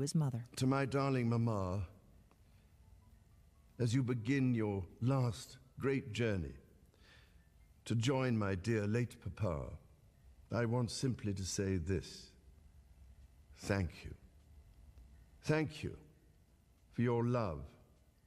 his mother. To my darling Mama, as you begin your last great journey to join my dear late Papa, I want simply to say this. Thank you. Thank you for your love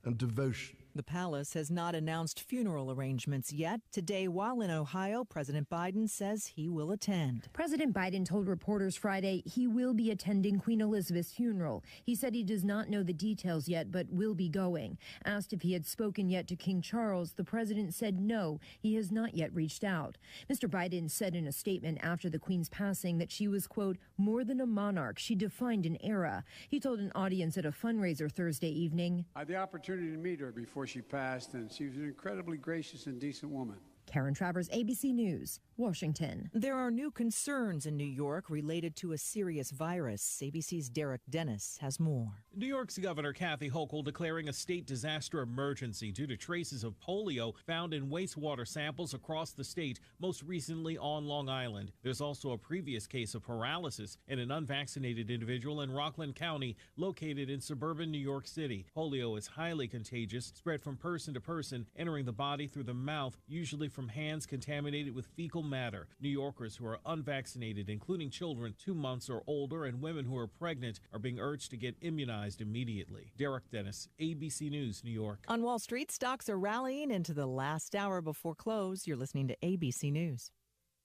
and devotion. The palace has not announced funeral arrangements yet. Today, while in Ohio, President Biden says he will attend. President Biden told reporters Friday he will be attending Queen Elizabeth's funeral. He said he does not know the details yet, but will be going. Asked if he had spoken yet to King Charles, the president said no, he has not yet reached out. Mr. Biden said in a statement after the Queen's passing that she was, quote, more than a monarch. She defined an era. He told an audience at a fundraiser Thursday evening, I had the opportunity to meet her before she passed, and she was an incredibly gracious and decent woman. Karen Travers, ABC News, Washington. There are new concerns in New York related to a serious virus. ABC's Derek Dennis has more. New York's Governor Kathy Hochul declaring a state disaster emergency due to traces of polio found in wastewater samples across the state, most recently on Long Island. There's also a previous case of paralysis in an unvaccinated individual in Rockland County, located in suburban New York City. Polio is highly contagious, spread from person to person, entering the body through the mouth, usually from hands contaminated with fecal matter. New Yorkers who are unvaccinated, including children 2 months or older and women who are pregnant, are being urged to get immunized immediately. Derek Dennis, ABC News, New York. On Wall Street, stocks are rallying into the last hour before close. You're listening to ABC News.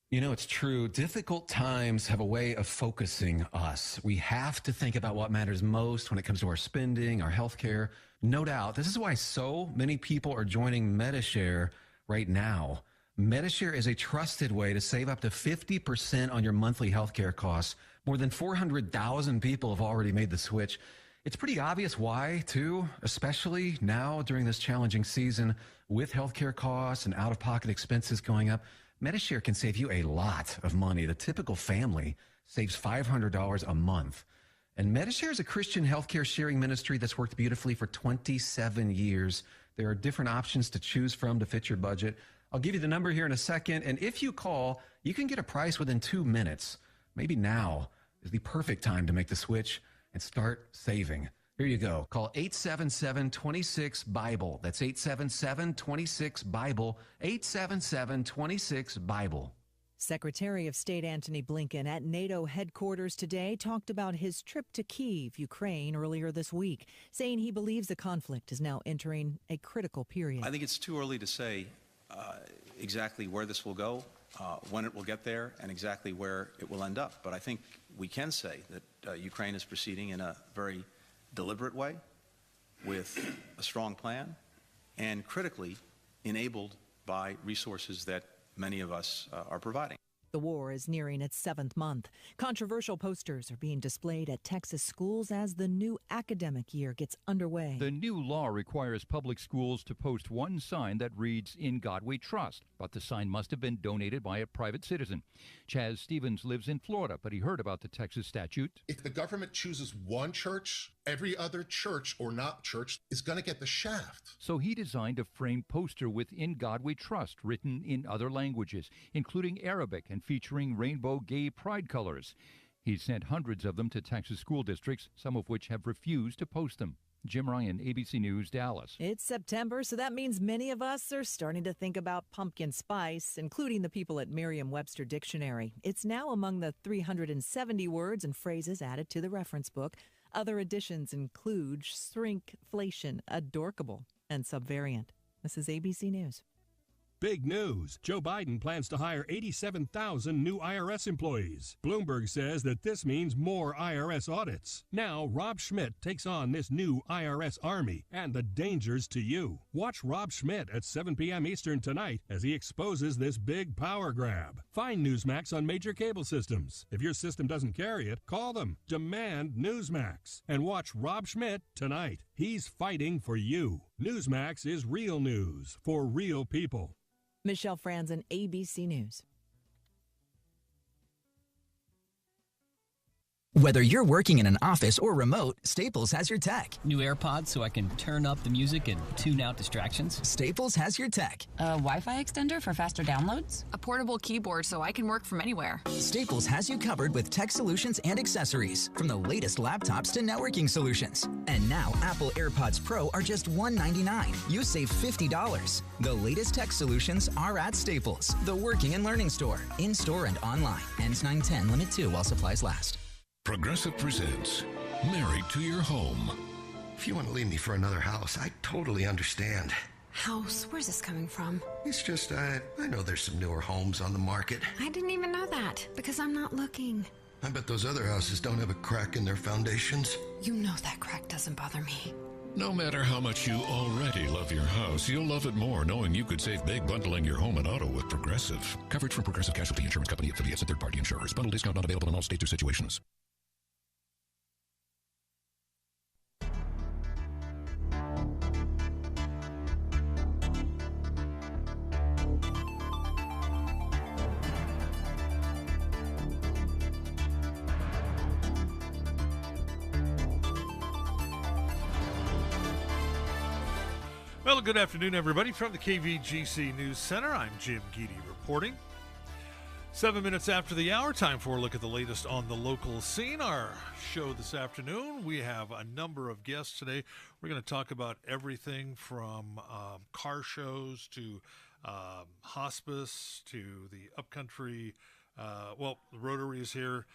You know, it's true. Difficult times have a way of focusing us. We have to think about what matters most when it comes to our spending, our health care. No doubt. This is why so many people are joining MediShare right now. MediShare is a trusted way to save up to 50% on your monthly healthcare costs. More than 400,000 people have already made the switch. It's pretty obvious why, too, especially now during this challenging season with healthcare costs and out-of-pocket expenses going up. MediShare can save you a lot of money. The typical family saves $500 a month. And MediShare is a Christian healthcare sharing ministry that's worked beautifully for 27 years. There are different options to choose from to fit your budget. I'll give you the number here in a second, and if you call, you can get a price within 2 minutes. Maybe now is the perfect time to make the switch and start saving. Here you go. Call 877-26-BIBLE. That's 877-26-BIBLE, 877-26-BIBLE. Secretary of State Antony Blinken at NATO headquarters today talked about his trip to Kyiv, Ukraine, earlier this week, saying he believes the conflict is now entering a critical period. I think it's too early to say exactly where this will go, when it will get there, and exactly where it will end up. But I think we can say that Ukraine is proceeding in a very deliberate way, with a strong plan, and critically enabled by resources that many of us are providing. The war is nearing its 7th month. Controversial posters are being displayed at Texas schools as the new academic year gets underway. The new law requires public schools to post one sign that reads, "In God We Trust," but the sign must have been donated by a private citizen. Chaz Stevens lives in Florida, but he heard about the Texas statute. If the government chooses one church, every other church or not church is going to get the shaft. So he designed a framed poster with "In God We Trust" written in other languages, including Arabic, and featuring rainbow gay pride colors. He's sent hundreds of them to Texas school districts, some of which have refused to post them. Jim Ryan, ABC News, Dallas. It's September, so that means many of us are starting to think about pumpkin spice, including the people at Merriam-Webster Dictionary. It's now among the 370 words and phrases added to the reference book. Other additions include shrinkflation, adorkable, and subvariant. This is ABC News. Big news. Joe Biden plans to hire 87,000 new IRS employees. Bloomberg says that this means more IRS audits. Now, Rob Schmidt takes on this new IRS army and the dangers to you. Watch Rob Schmidt at 7 p.m. Eastern tonight as he exposes this big power grab. Find Newsmax on major cable systems. If your system doesn't carry it, call them. Demand Newsmax. And watch Rob Schmidt tonight. He's fighting for you. Newsmax is real news for real people. Michelle Franzen, ABC News. Whether you're working in an office or remote, Staples has your tech. New AirPods so I can turn up the music and tune out distractions. Staples has your tech. A Wi-Fi extender for faster downloads? A portable keyboard so I can work from anywhere. Staples has you covered with tech solutions and accessories, from the latest laptops to networking solutions. And now Apple AirPods Pro are just $199. You save $50. The latest tech solutions are at Staples, the working and learning store, in-store and online. Ends 9/10, limit 2 while supplies last. Progressive presents Married to Your Home. If you want to leave me for another house, I totally understand. House? Where's this coming from? It's just, I know there's some newer homes on the market. I didn't even know that, because I'm not looking. I bet those other houses don't have a crack in their foundations. You know that crack doesn't bother me. No matter how much you already love your house, you'll love it more knowing you could save big bundling your home and auto with Progressive. Coverage from Progressive Casualty Insurance Company, affiliates, and third-party insurers. Bundle discount not available in all states or situations. Well, good afternoon, everybody. From the KVGC News Center, I'm Jim Geedy reporting. 7 minutes after the hour, time for a look at the latest on the local scene. Our show this afternoon, we have a number of guests today. We're going to talk about everything from car shows to hospice to the upcountry. The Rotary is here,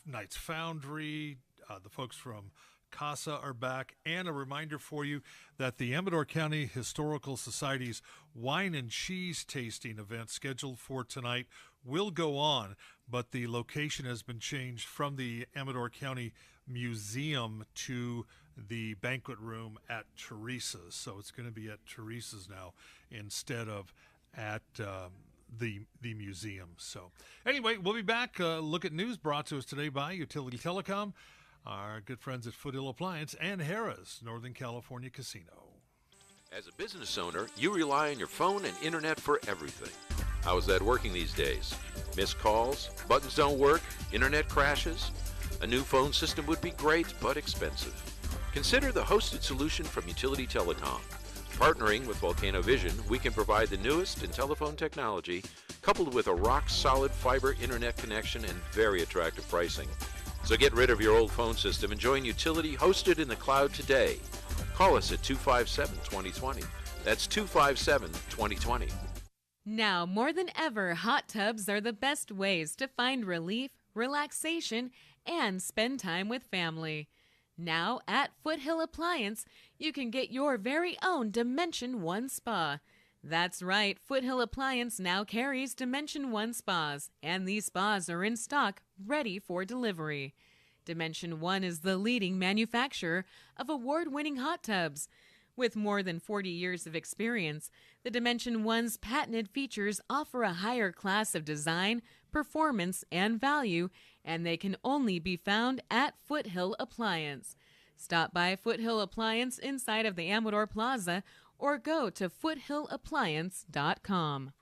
Knights Foundry, the folks from CASA are back, and a reminder for you that the Amador County Historical Society's wine and cheese tasting event scheduled for tonight will go on, but the location has been changed from the Amador County Museum to the banquet room at Teresa's. So it's going to be at Teresa's now instead of at the museum. So anyway, we'll be back. Look at news brought to us today by Utility Telecom, our good friends at Foothill Appliance, and Harrah's Northern California Casino. As a business owner, you rely on your phone and internet for everything. How is that working these days? Missed calls, buttons don't work, internet crashes? A new phone system would be great, but expensive. Consider the hosted solution from Utility Telecom. Partnering with Volcano Vision, we can provide the newest in telephone technology, coupled with a rock-solid fiber internet connection and very attractive pricing. So get rid of your old phone system and join Utility hosted in the cloud today. Call us at 257-2020. That's 257-2020. Now, more than ever, hot tubs are the best ways to find relief, relaxation, and spend time with family. Now, at Foothill Appliance, you can get your very own Dimension 1 spa. That's right, Foothill Appliance now carries Dimension 1 spas, and these spas are in stock, ready for delivery. Dimension 1 is the leading manufacturer of award-winning hot tubs. With more than 40 years of experience, the Dimension 1's patented features offer a higher class of design, performance, and value, and they can only be found at Foothill Appliance. Stop by Foothill Appliance inside of the Amador Plaza or go to foothillappliance.com.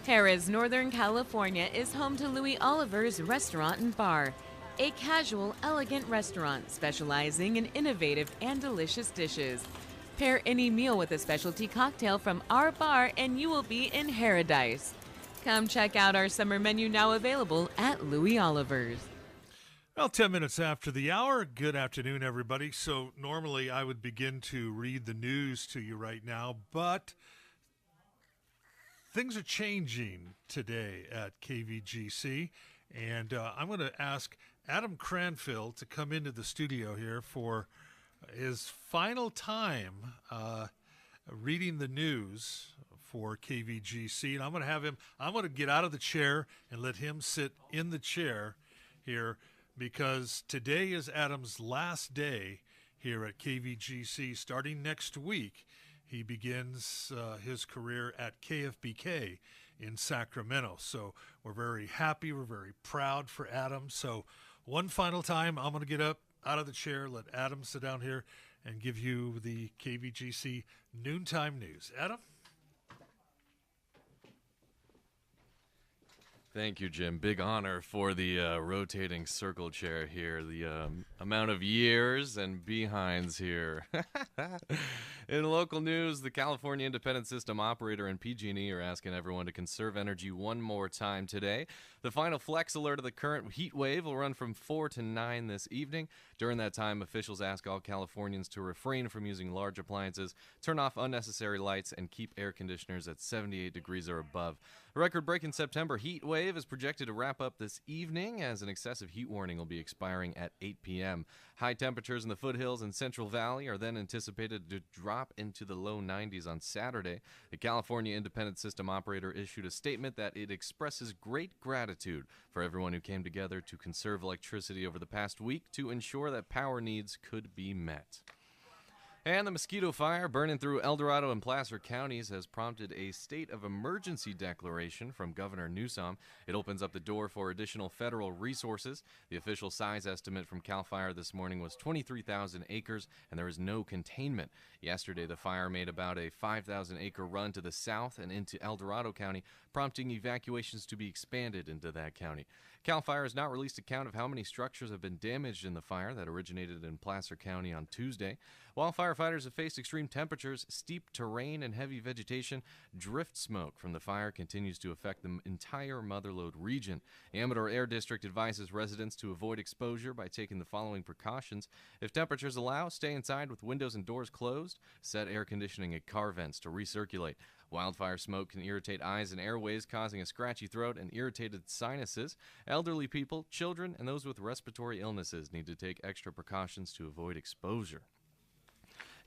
Harrah's Northern California is home to Louis Oliver's Restaurant and Bar, a casual, elegant restaurant specializing in innovative and delicious dishes. Pair any meal with a specialty cocktail from our bar and you will be in paradise. Come check out our summer menu now available at Louis Oliver's. Well, 10 minutes after the hour. Good afternoon, everybody. So normally I would begin to read the news to you right now, but things are changing today at KVGC, and I'm going to ask Adam Cranfield to come into the studio here for his final time reading the news for KVGC, and I'm going to get out of the chair and let him sit in the chair here, because today is Adam's last day here at KVGC. Starting next week, he begins his career at KFBK in Sacramento. So we're very happy, we're very proud for Adam. So one final time, I'm going to get up out of the chair, let Adam sit down here, and give you the KVGC Noontime News. Adam? Thank you, Jim. Big honor for the rotating circle chair here. The amount of years and behinds here. In local news, the California Independent System Operator and PG&E are asking everyone to conserve energy one more time today. The final flex alert of the current heat wave will run from 4 to 9 this evening. During that time, officials ask all Californians to refrain from using large appliances, turn off unnecessary lights, and keep air conditioners at 78 degrees or above. A record-breaking September heat wave is projected to wrap up this evening as an excessive heat warning will be expiring at 8 p.m. High temperatures in the foothills and Central Valley are then anticipated to drop into the low 90s on Saturday. The California Independent System Operator issued a statement that it expresses great gratitude for everyone who came together to conserve electricity over the past week to ensure that power needs could be met. And the mosquito fire burning through El Dorado and Placer counties has prompted a state of emergency declaration from Governor Newsom. It opens up the door for additional federal resources. The official size estimate from CAL FIRE this morning was 23,000 acres, and there is no containment. Yesterday, the fire made about a 5,000-acre run to the south and into El Dorado County, prompting evacuations to be expanded into that county. CAL FIRE has not released a count of how many structures have been damaged in the fire that originated in Placer County on Tuesday. While firefighters have faced extreme temperatures, steep terrain, and heavy vegetation, drift smoke from the fire continues to affect the entire Motherlode region. The Amador Air District advises residents to avoid exposure by taking the following precautions. If temperatures allow, stay inside with windows and doors closed. Set air conditioning at car vents to recirculate. Wildfire smoke can irritate eyes and airways, causing a scratchy throat and irritated sinuses. Elderly people, children, and those with respiratory illnesses need to take extra precautions to avoid exposure.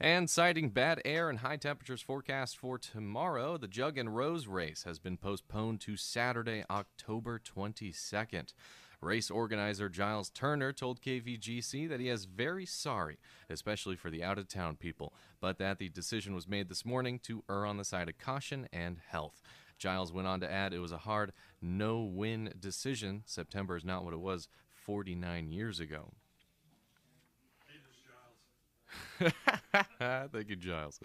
And citing bad air and high temperatures forecast for tomorrow, the Jug and Rose race has been postponed to Saturday, October 22nd. Race organizer Giles Turner told KVGC that he is very sorry, especially for the out-of-town people, but that the decision was made this morning to err on the side of caution and health. Giles went on to add it was a hard, no-win decision. September is not what it was 49 years ago. Thank you, Giles.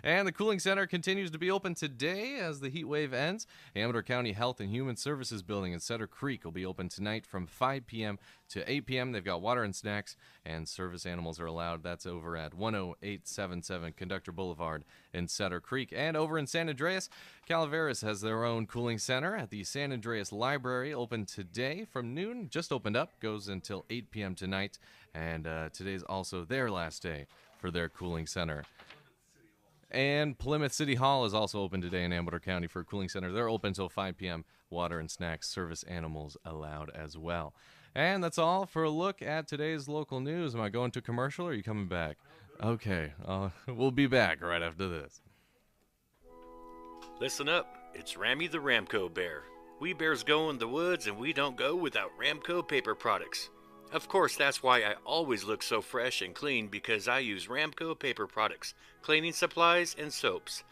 And the cooling center continues to be open today as the heat wave ends. Amador County Health and Human Services Building in Cedar Creek will be open tonight from 5 p.m. to 8 p.m. They've got water and snacks, and service animals are allowed. That's over at 10877 Conductor Boulevard in Cedar Creek. And over in San Andreas, Calaveras has their own cooling center at the San Andreas Library, open today from noon. Just opened up, goes until 8 p.m. tonight, and today's also their last day for their cooling center. And Plymouth City Hall is also open today in Amador County for a cooling center. They're open until 5 p.m. Water and snacks, service animals allowed as well. And that's all for a look at today's local news. Am I going to commercial or are you coming back? Okay, we'll be back right after this. Listen up, it's Rammy the Ramco Bear. We bears go in the woods and we don't go without Ramco paper products. Of course, that's why I always look so fresh and clean, because I use Ramco paper products, cleaning supplies, and soaps.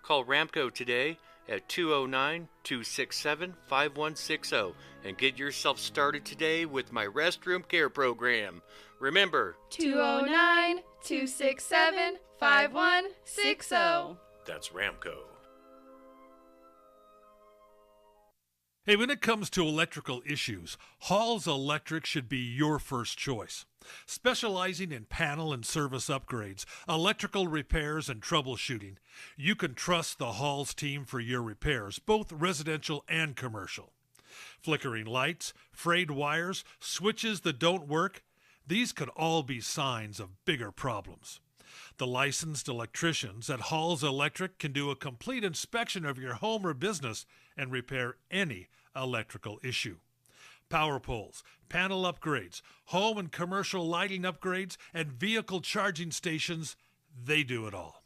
Call Ramco today at 209-267-5160 and get yourself started today with my restroom care program. Remember, 209-267-5160. That's Ramco. Hey, when it comes to electrical issues, Hall's Electric should be your first choice. Specializing in panel and service upgrades, electrical repairs, and troubleshooting, you can trust the Hall's team for your repairs, both residential and commercial. Flickering lights, frayed wires, switches that don't work, these could all be signs of bigger problems. The licensed electricians at Hall's Electric can do a complete inspection of your home or business and repair any electrical issue. Power poles, panel upgrades, home and commercial lighting upgrades, and vehicle charging stations, they do it all.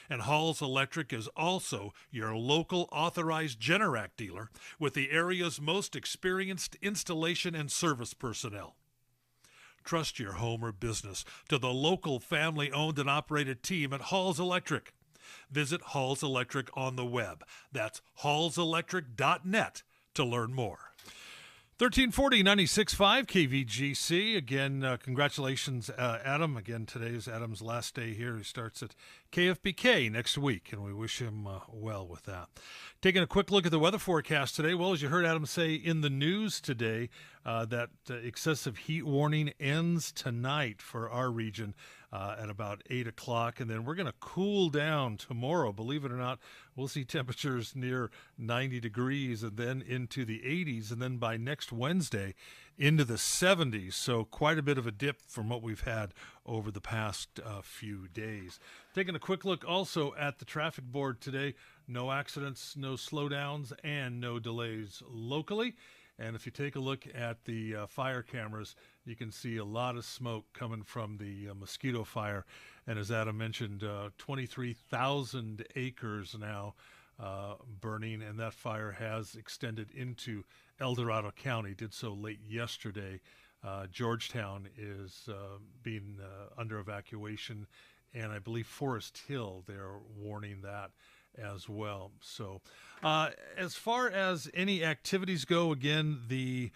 And Hall's Electric is also your local authorized Generac dealer with the area's most experienced installation and service personnel. Trust your home or business to the local family-owned and operated team at Hall's Electric. Visit Hall's Electric on the web. That's hallselectric.net to learn more. 1340 96.5 KVGC. Again, congratulations, Adam. Again, today is Adam's last day here. He starts at KFBK next week, and we wish him well with that. Taking a quick look at the weather forecast today. Well, as you heard Adam say in the news today, that excessive heat warning ends tonight for our region at about 8 o'clock, and then we're going to cool down tomorrow. Believe it or not, we'll see temperatures near 90 degrees and then into the 80s, and then by next Wednesday into the 70s. So quite a bit of a dip from what we've had over the past few days. Taking a quick look also at the traffic board today. No accidents, no slowdowns, and no delays locally. And if you take a look at the fire cameras, you can see a lot of smoke coming from the mosquito fire. And as Adam mentioned, 23,000 acres now burning, and that fire has extended into El Dorado County. Did so late yesterday. Georgetown is being under evacuation, and I believe Forest Hill, they're warning that as well. So as far as any activities go, again, the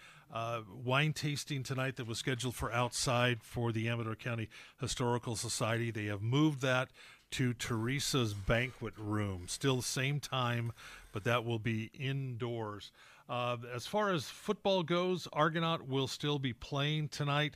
wine tasting tonight that was scheduled for outside for the Amador County Historical Society, they have moved that to Teresa's banquet room. Still the same time, but that will be indoors. As far as football goes, Argonaut will still be playing tonight.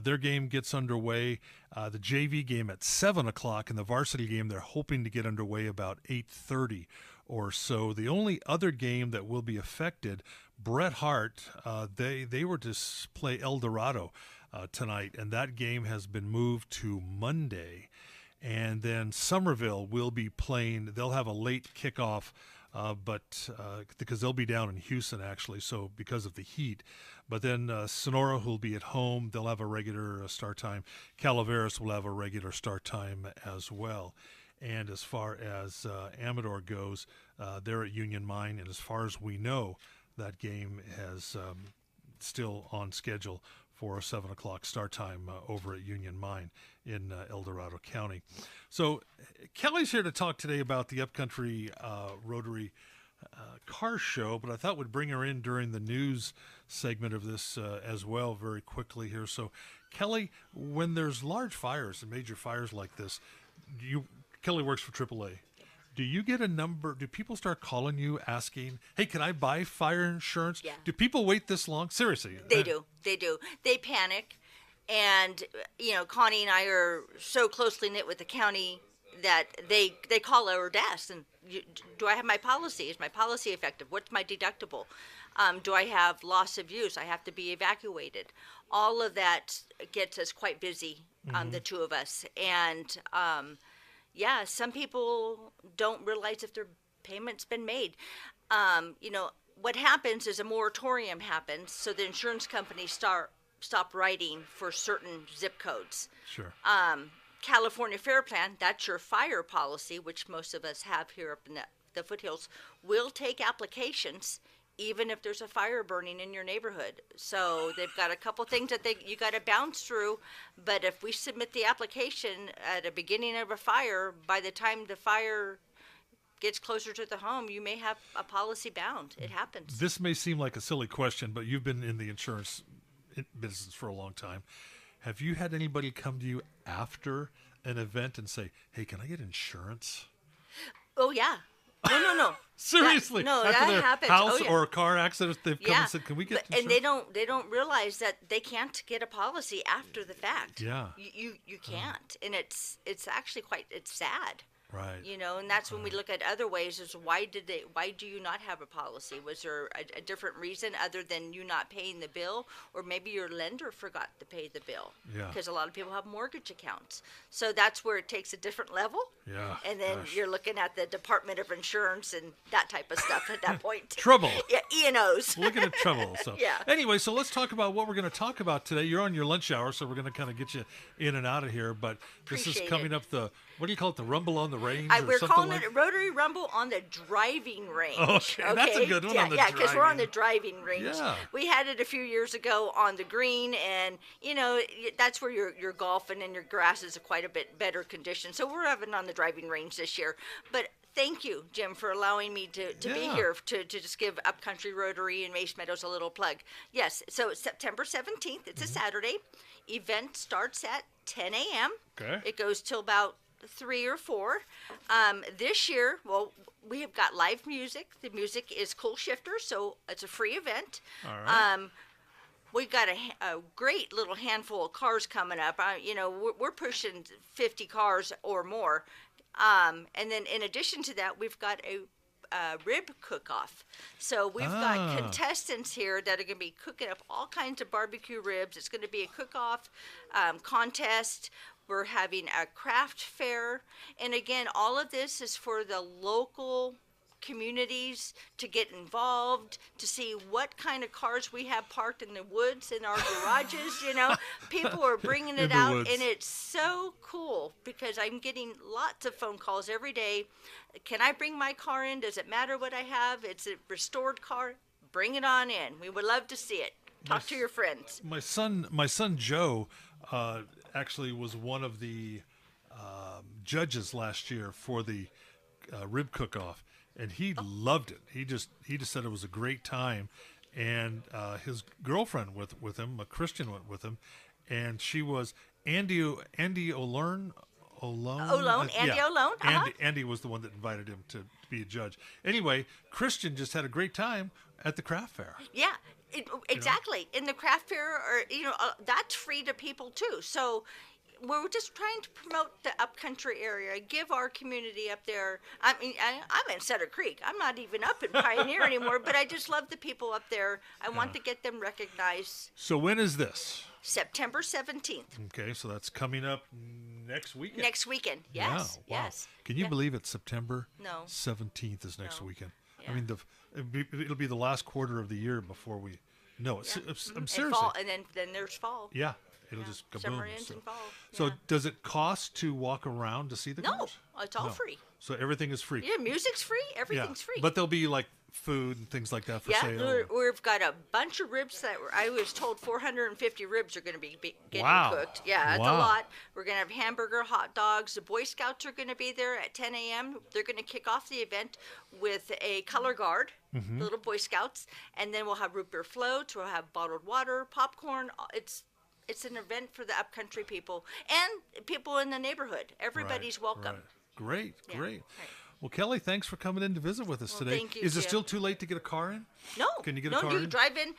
Their game gets underway. The JV game at 7 o'clock, and the varsity game they're hoping to get underway about 8:30 or so. The only other game that will be affected, Bret Hart, they were to play El Dorado tonight, and that game has been moved to Monday. And then Somerville will be playing. They'll have a late kickoff, but because they'll be down in Houston, actually, so because of the heat. But then Sonora, who'll be at home, they'll have a regular start time. Calaveras will have a regular start time as well. And as far as Amador goes, they're at Union Mine, and as far as we know, that game has still on schedule for a 7 o'clock start time over at Union Mine in El Dorado County. So Kelly's here to talk today about the Upcountry Rotary Car Show, but I thought we'd bring her in during the news segment of this as well very quickly here. So Kelly, when there's large fires and major fires like this, Kelly works for AAA. Do you get a number? Do people start calling you asking, hey, can I buy fire insurance? Yeah. Do people wait this long? Seriously. They do. They panic. And, Connie and I are so closely knit with the county that they call our desk and, do I have my policy? Is my policy effective? What's my deductible? Do I have loss of use? I have to be evacuated. All of that gets us quite busy, the two of us. And, some people don't realize if their payment's been made. What happens is a moratorium happens, so the insurance companies stop writing for certain zip codes. Sure. California Fair Plan, that's your fire policy, which most of us have here up in the foothills, will take applications even if there's a fire burning in your neighborhood. So they've got a couple things that you got to bounce through, but if we submit the application at the beginning of a fire, by the time the fire gets closer to the home, you may have a policy bound. It happens. This may seem like a silly question, but you've been in the insurance business for a long time. Have you had anybody come to you after an event and say, hey, can I get insurance? Oh, yeah. No. Seriously? That happens. House or a car accident, they've come and said, can we get insurance? And they don't realize that they can't get a policy after the fact. Yeah. You can't. And it's actually it's sad. Right. And that's when we look at other ways is why do you not have a policy? Was there a different reason other than you not paying the bill, or maybe your lender forgot to pay the bill? Yeah. Because a lot of people have mortgage accounts. So that's where it takes a different level. Yeah. And then you're looking at the Department of Insurance and that type of stuff at that point. Trouble. Yeah, E&Os. Looking at trouble. So yeah. Anyway, so let's talk about what we're going to talk about today. You're on your lunch hour, so we're going to kind of get you in and out of here. But this is coming up what do you call it? The Rumble on the Range? We're calling it Rotary Rumble on the driving range. Okay, that's a good one. Yeah, because we're on the driving range. Yeah. We had it a few years ago on the green, and that's where you're golfing and your grass is quite a bit better condition. So we're having it on the driving range this year. But thank you, Jim, for allowing me to be here to just give Upcountry Rotary and Mace Meadows a little plug. Yes, so it's September 17th. It's a Saturday. Event starts at 10 a.m. Okay. It goes till about 3 or 4. This year, well, we have got live music. The music is Cool Shifter, so it's a free event. All right. We've got a great little handful of cars coming up. We're pushing 50 cars or more. And then in addition to that, we've got a rib cook-off. So we've got contestants here that are going to be cooking up all kinds of barbecue ribs. It's going to be a cook-off contest. We're having a craft fair. And again, all of this is for the local communities to get involved, to see what kind of cars we have parked in the woods in our garages. People are bringing it out, and it's so cool because I'm getting lots of phone calls every day. Can I bring my car in? Does it matter what I have? It's a restored car. Bring it on in. We would love to see it. Talk to your friends. My son Joe actually was one of the judges last year for the rib cook-off. And he loved it. He just said it was a great time, and his girlfriend with him, a Christian, went with him, and she was Andy Olone. Andy Olone. Andy was the one that invited him to be a judge. Anyway, Christian just had a great time at the craft fair. Yeah, exactly. In the craft fair, that's free to people too. So we're just trying to promote the upcountry area, give our community up there. I mean, I'm in Sutter Creek. I'm not even up in Pioneer anymore, but I just love the people up there. I want to get them recognized. So when is this? September 17th. Okay, so that's coming up next weekend. Next weekend, yes. Wow. Yes. Can you believe it? September No. 17th is next weekend. Yeah. I mean, it'll be the last quarter of the year before we... No, I'm seriously. And fall, and then there's fall. Yeah. It'll just go Summer boom. ends in fall. So does it cost to walk around to see the cars? No, it's all free. So everything is free. Yeah, music's free. Everything's free. But there'll be like food and things like that for sale. We've got a bunch of ribs I was told 450 ribs are going to be getting cooked. Yeah, it's a lot. We're going to have hamburger, hot dogs. The Boy Scouts are going to be there at 10 a.m. They're going to kick off the event with a color guard, the little Boy Scouts, and then we'll have root beer floats. We'll have bottled water, popcorn. It's an event for the upcountry people and people in the neighborhood. Everybody's welcome. Right. Great. Well, Kelly, thanks for coming in to visit with us today. Thank you, Is it Jim. still too late to get a car in? No. Can you get a car you in? drive in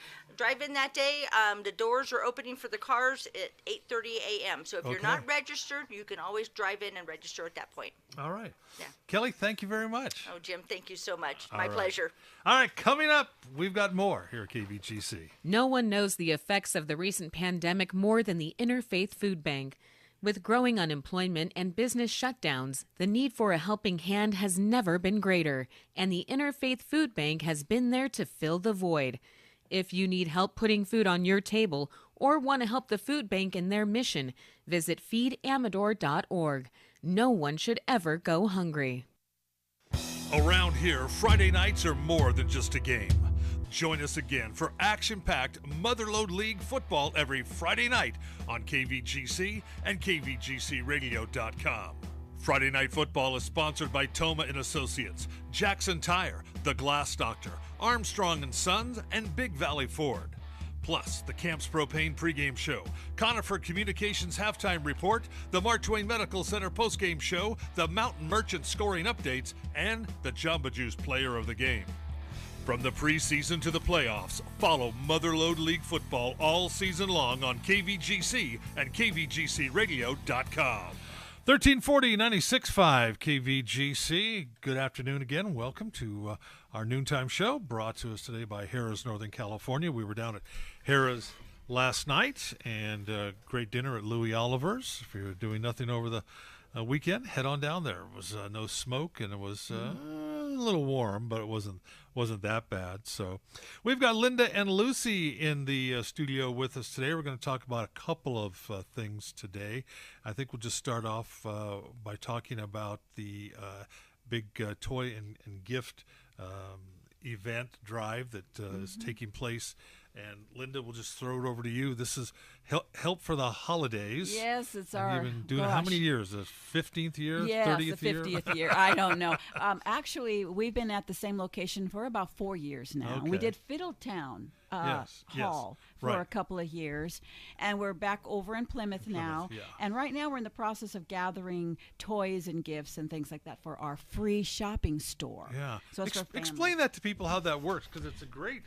that day. The doors are opening for the cars at 8:30 a.m. So if you're not registered, you can always drive in and register at that point. All right. Yeah. Kelly, thank you very much. Oh, Jim, thank you so much. All My right. pleasure. All right, coming up, we've got more here at KVGC. No one knows the effects of the recent pandemic more than the Interfaith Food Bank. With growing unemployment and business shutdowns, the need for a helping hand has never been greater, and the Interfaith Food Bank has been there to fill the void. If you need help putting food on your table or want to help the food bank in their mission, visit feedamador.org. No one should ever go hungry. Around here, Friday nights are more than just a game. Join us again for action-packed Motherlode League football every Friday night on KVGC and KVGCradio.com. Friday Night Football is sponsored by Toma & Associates, Jackson Tire, The Glass Doctor, Armstrong & Sons, and Big Valley Ford. Plus, the Camps Propane pregame show, Conifer Communications halftime report, the Mark Twain Medical Center postgame show, the Mountain Merchant scoring updates, and the Jamba Juice player of the game. From the preseason to the playoffs, follow Motherlode League football all season long on KVGC and KVGCradio.com. 1340 96.5 KVGC. Good afternoon again. Welcome to our noontime show brought to us today by Harrah's Northern California. We were down at Harrah's last night and great dinner at Louis Oliver's. If you're doing nothing over the weekend, head on down there. It was no smoke and it was a little warm, but it wasn't that bad. So we've got Linda and Lucy in the studio with us today. We're going to talk about a couple of things today. I think we'll just start off by talking about the big toy and gift event drive that is taking place And Linda, we'll just throw it over to you. This is Help for the Holidays. Yes, it's and our. You've been doing it how many years? The 15th year? Yes, 30th the 50th year? year. I don't know. Actually, we've been at the same location for about 4 years now. Okay. We did Fiddletown Hall for a couple of years, and we're back over in Plymouth now. Yeah. And right now we're in the process of gathering toys and gifts and things like that for our free shopping store. Yeah. So it's for families. Explain that to people how that works, because it's a great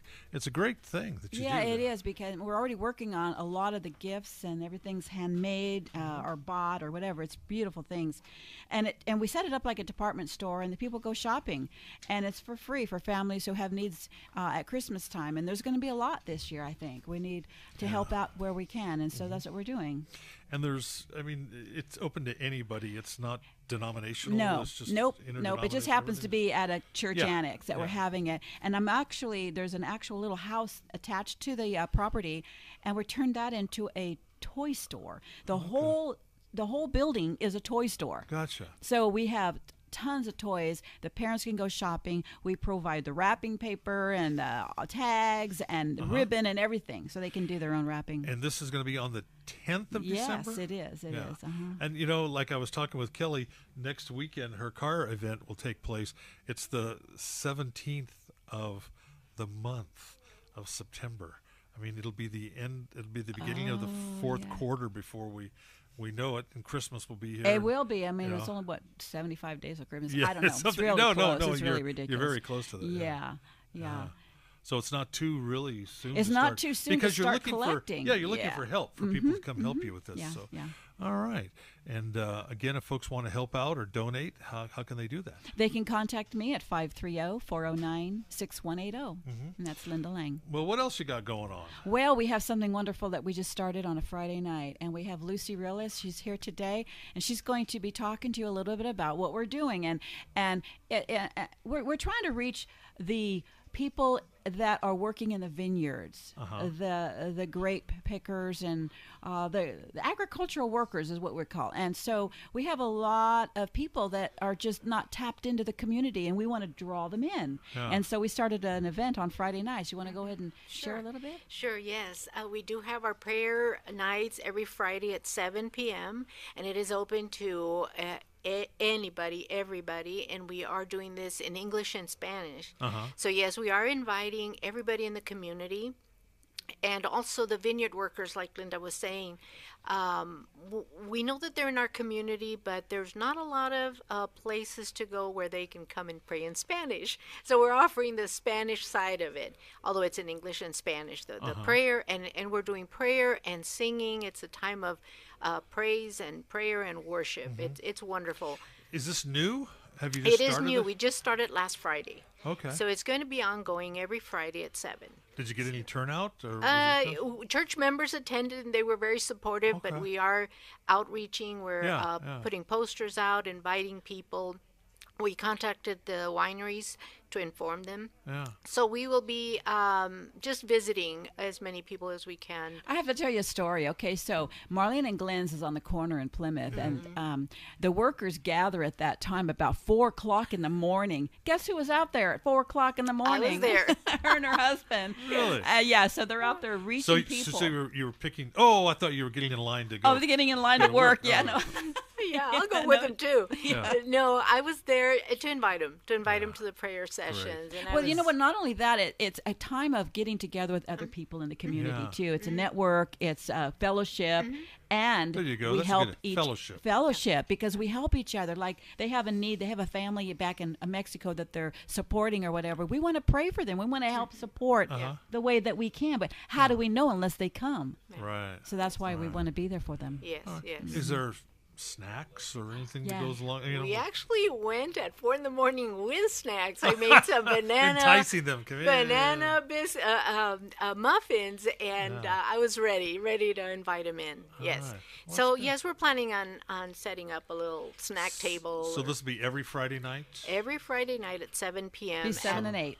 thing that you do. Yeah, it is, because we're already working on a lot of the gifts, and everything's handmade or bought or whatever. It's beautiful things, and we set it up like a department store, and the people go shopping, and it's for free for families who have needs at Christmas time. And there's going to be a lot this year. I think we need to help out where we can, and so that's what we're doing. And it's open to anybody. It's not denominational. No, it's just nope. It just happens to be at a church Yeah. annex that we're having it. And there's an actual little house attached to the property, and we turned that into a toy store. The whole building is a toy store. Gotcha. So we have tons of toys. The parents can go shopping. We provide the wrapping paper and the tags and ribbon and everything, so they can do their own wrapping. And this is going to be on the 10th of December? Yes, it is. It is. And, like I was talking with Kelly, next weekend her car event will take place. It's the 17th of the month of September. I mean, it'll be the beginning of the fourth quarter before we know it, and Christmas will be here. It will be. I mean, it's only, 75 days of Christmas? Yeah, I don't know. It's really close. It's really ridiculous. You're very close to that. Yeah. So it's not too really soon. It's not too soon because to you're start looking collecting. you're looking for help, for people to come help you with this. Yeah, so, yeah. All right. And again, if folks want to help out or donate, how can they do that? They can contact me at 530-409-6180. And that's Linda Lang. Well, what else you got going on? Well, we have something wonderful that we just started on a Friday night, and we have Lucy Rillis. She's here today, and she's going to be talking to you a little bit about what we're doing. And we're trying to reach the people that are working in the vineyards, the grape pickers, and the agricultural workers is what we're called. And so we have a lot of people that are just not tapped into the community, and we want to draw them in. Yeah. And so we started an event on Friday nights. You want to go ahead and share a little bit? Sure, yes. We do have our prayer nights every Friday at 7 p.m., and it is open to anybody, everybody, and we are doing this in English and Spanish. So yes, we are inviting everybody in the community, and also the vineyard workers, like Linda was saying. We know that they're in our community, but there's not a lot of places to go where they can come and pray in Spanish. So we're offering the Spanish side of it, although it's in English and Spanish, the prayer, and we're doing prayer and singing. It's a time of praise and prayer and worship. It's wonderful. Is this new? Have you just started? It is new. We just started last Friday. Okay. So it's going to be ongoing every Friday at 7. Did you get any turnout? Or church members attended, and they were very supportive, but we are outreaching. We're putting posters out, inviting people. We contacted the wineries to inform them. Yeah. So we will be just visiting as many people as we can. I have to tell you a story. Okay, so Marlene and Glenn's is on the corner in Plymouth, and the workers gather at that time about 4 o'clock in the morning. Guess who was out there at 4 o'clock in the morning? I was there. Her and her husband. Really? Yeah, so they're out there reaching people. So you were picking. Oh, I thought you were getting in line to go. Oh, they're getting in line to work. Yeah, no. Yeah, I'll go with them too. Yeah. No, I was there to invite them to the prayer sessions. And Well, you know what? Not only that, it's a time of getting together with other people in the community too. It's a network. It's a fellowship. And there you go. we That's help good. each Fellowship because we help each other. Like they have a need, they have a family back in Mexico that they're supporting or whatever. We want to pray for them. We want to help support the way that we can. But how do we know unless they come? Right. So that's why we want to be there for them. Yes, yes. Is there snacks or anything that goes along? We actually went at 4 in the morning with snacks. I made some banana, enticing them, muffins, and I was ready to invite them in. Yes. Right. Well, So yes, we're planning on setting up a little snack table. So this will be every Friday night. Every Friday night at 7 p.m. Be 7 and 8.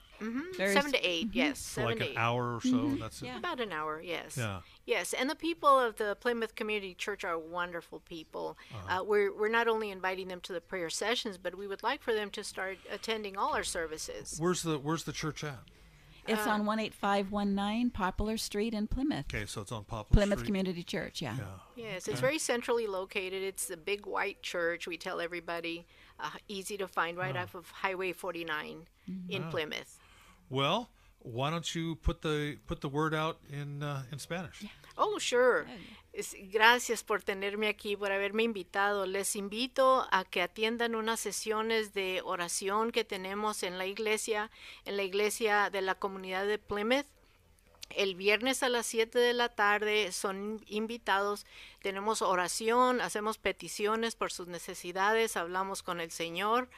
7 to 8, yes. So 7 like to an 8. hour or so. And that's it. Yeah, about an hour. Yes. Yeah. Yes, and the people of the Plymouth Community Church are wonderful people. We're not only inviting them to the prayer sessions, but we would like for them to start attending all our services. Where's the church at? It's on 18519 Poplar Street in Plymouth. Okay, so it's on Poplar Plymouth Street. Community Church, yeah. Yes, it's very centrally located. It's a big white church. We tell everybody, easy to find right off of Highway 49 in Plymouth. Well, why don't you put the word out in Spanish? Oh, sure. Gracias por tenerme aquí, por haberme invitado. Les invito a que atiendan unas sesiones de oración que tenemos en la iglesia de la comunidad de Plymouth. El viernes a las 7 de la tarde son invitados. Tenemos oración, hacemos peticiones por sus necesidades, hablamos con el Señor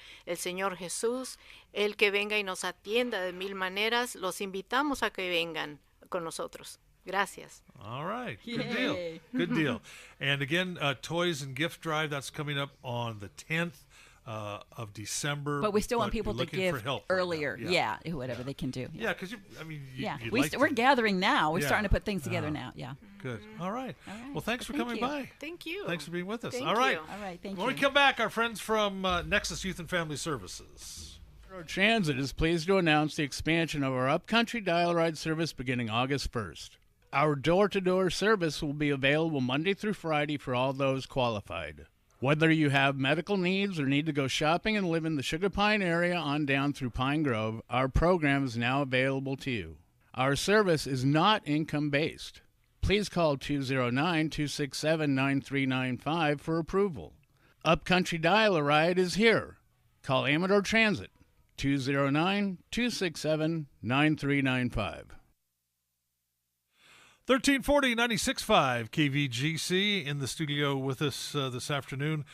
Jesús, el que venga y nos atienda de mil maneras. Los invitamos a que vengan con nosotros. Gracias. All right. Good deal. Good deal. And again, Toys and Gift Drive, that's coming up on the 10th of December. But we still want people to give help earlier. Right whatever they can do. Yeah, because we're gathering now. We're starting to put things together now. Yeah. Good. All right. Well, thanks for coming by. Thank you. Thanks for being with us. Thank All right. you. All right. Thank you. When we come back, our friends from Nexus Youth and Family Services. Transit is pleased to announce the expansion of our upcountry dial ride service beginning August 1st. Our door-to-door service will be available Monday through Friday for all those qualified. Whether you have medical needs or need to go shopping and live in the Sugar Pine area on down through Pine Grove, our program is now available to you. Our service is not income-based. Please call 209-267-9395 for approval. Upcountry Dial-A-Ride is here. Call Amador Transit, 209-267-9395. 1340 96.5 KVGC in the studio with us this afternoon.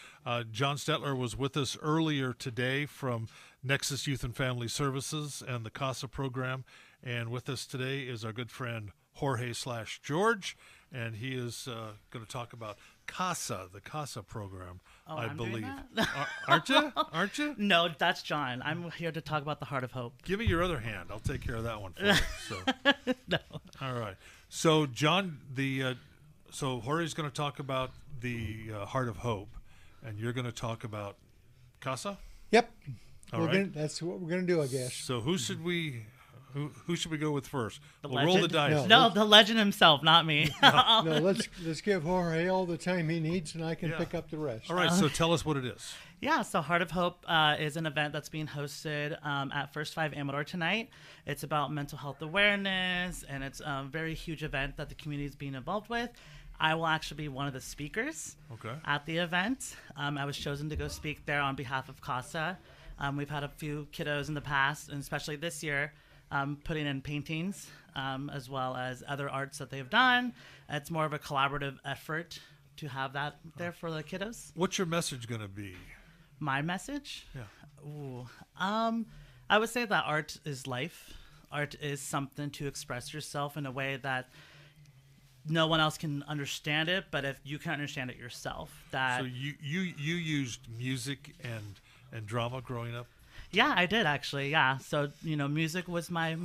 John Stetler was with us earlier today from Nexus Youth and Family Services and the CASA program. And with us today is our good friend Jorge/George, and he is going to talk about CASA, the CASA program, I believe. Aren't you? Aren't you? No, that's John. I'm here to talk about the Heart of Hope. Give me your other hand. I'll take care of that one for you. So. No. All right. So, John, so Jorge's going to talk about the Heart of Hope, and you're going to talk about CASA? Yep. All right. That's what we're going to do, I guess. So who should we go with first? We'll roll the dice. No, the legend himself, not me. No, let's give Jorge all the time he needs, and I can pick up the rest. All right, so tell us what it is. Yeah, so Heart of Hope is an event that's being hosted at First 5 Amador tonight. It's about mental health awareness, and it's a very huge event that the community is being involved with. I will actually be one of the speakers at the event. I was chosen to go speak there on behalf of CASA. We've had a few kiddos in the past, and especially this year, putting in paintings as well as other arts that they've done. It's more of a collaborative effort to have that there for the kiddos. What's your message going to be? My message? Yeah. Ooh. I would say that art is life. Art is something to express yourself in a way that no one else can understand it, but if you can understand it yourself. So you used music and drama growing up? Yeah, I did actually. Yeah. So, music was my